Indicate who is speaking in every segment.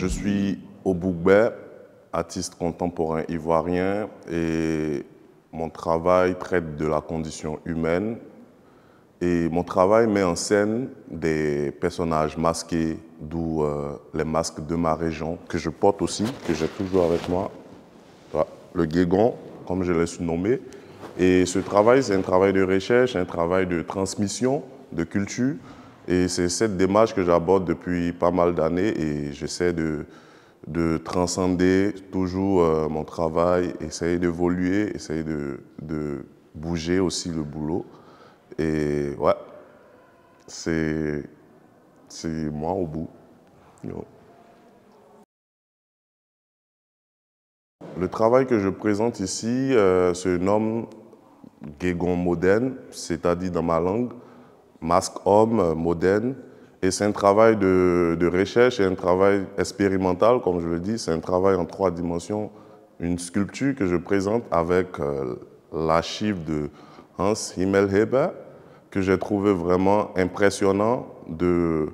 Speaker 1: Je suis Obougbe, artiste contemporain ivoirien, et mon travail traite de la condition humaine. Et mon travail met en scène des personnages masqués, d'où les masques de ma région, que je porte aussi, que j'ai toujours avec moi. Voilà, le guégon, comme je l'ai surnommé. Et ce travail, c'est un travail de recherche, un travail de transmission, de culture. Et c'est cette démarche que j'aborde depuis pas mal d'années et j'essaie de transcender toujours mon travail, essayer d'évoluer, essayer de bouger aussi le boulot. Et ouais, c'est moi au bout. Yo. Le travail que je présente ici se nomme guégon moderne, c'est-à-dire dans ma langue, masque homme moderne. Et c'est un travail de recherche et un travail expérimental, comme je le dis. C'est un travail en 3 dimensions, une sculpture que je présente avec l'archive de Hans Himmelheber, que j'ai trouvé vraiment impressionnant, le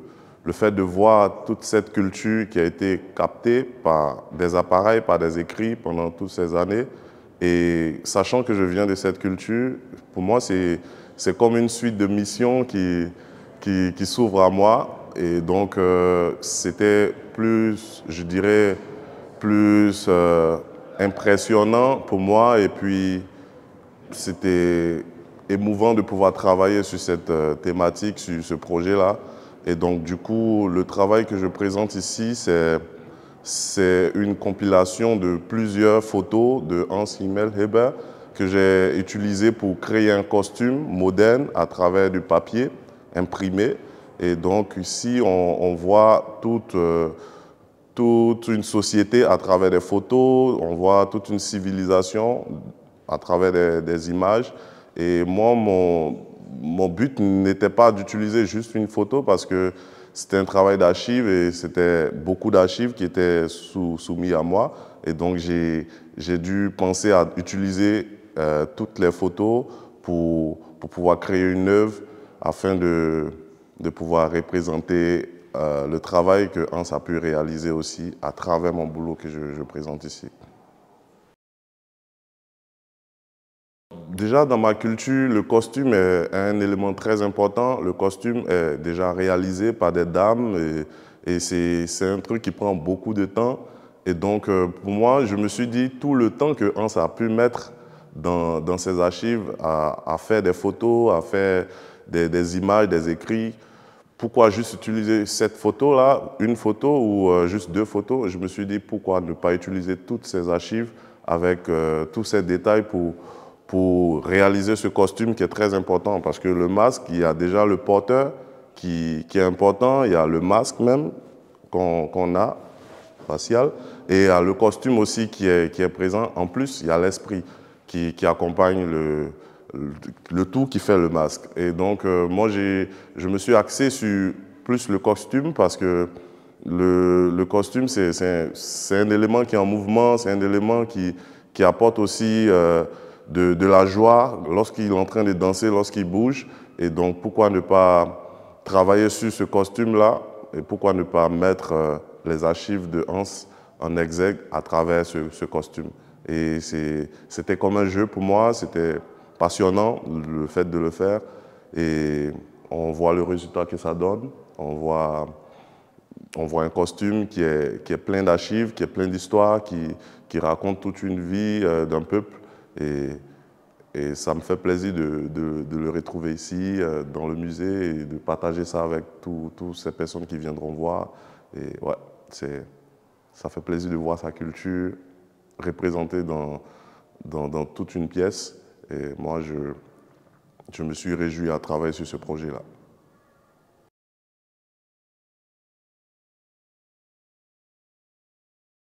Speaker 1: fait de voir toute cette culture qui a été captée par des appareils, par des écrits pendant toutes ces années. Et sachant que je viens de cette culture, pour moi, c'est comme une suite de missions qui s'ouvre à moi. Et donc, c'était plus, je dirais, plus impressionnant pour moi. Et puis, c'était émouvant de pouvoir travailler sur cette thématique, sur ce projet-là. Et donc, du coup, le travail que je présente ici, c'est une compilation de plusieurs photos de Hans Himmelheber que j'ai utilisé pour créer un costume moderne à travers du papier imprimé. Et donc ici, on voit toute une société à travers des photos, on voit toute une civilisation à travers des images. Et moi, mon but n'était pas d'utiliser juste une photo parce que c'était un travail d'archives et c'était beaucoup d'archives qui étaient soumis à moi. Et donc, j'ai dû penser à utiliser toutes les photos pour pouvoir créer une œuvre afin de pouvoir représenter le travail que Hans a pu réaliser aussi à travers mon boulot que je présente ici. Déjà, dans ma culture, le costume est un élément très important. Le costume est déjà réalisé par des dames et c'est un truc qui prend beaucoup de temps. Et donc, pour moi, je me suis dit, tout le temps que Hans a pu mettre dans ses archives à faire des photos, à faire des images, des écrits, pourquoi juste utiliser cette photo-là, une photo ou juste 2 photos? Je me suis dit, pourquoi ne pas utiliser toutes ces archives avec tous ces détails pour réaliser ce costume qui est très important, parce que le masque, il y a déjà le porteur qui est important, il y a le masque même qu'on a, facial, et il y a le costume aussi qui est présent. En plus, il y a l'esprit qui accompagne le tout qui fait le masque. Et donc, moi, je me suis axé sur plus le costume parce que le costume, c'est un élément qui est en mouvement, c'est un élément qui apporte aussi de la joie lorsqu'il est en train de danser, lorsqu'il bouge. Et donc, pourquoi ne pas travailler sur ce costume-là et pourquoi ne pas mettre les archives de Hans en exergue à travers ce costume. Et c'était comme un jeu pour moi, c'était passionnant le fait de le faire. Et on voit le résultat que ça donne. On voit un costume qui est plein d'archives, qui est plein d'histoires, qui raconte toute une vie d'un peuple. Et ça me fait plaisir de le retrouver ici, dans le musée, et de partager ça avec toutes ces personnes qui viendront voir. Et ouais, ça fait plaisir de voir sa culture représentée dans toute une pièce. Et moi, je me suis réjoui à travailler sur ce projet-là.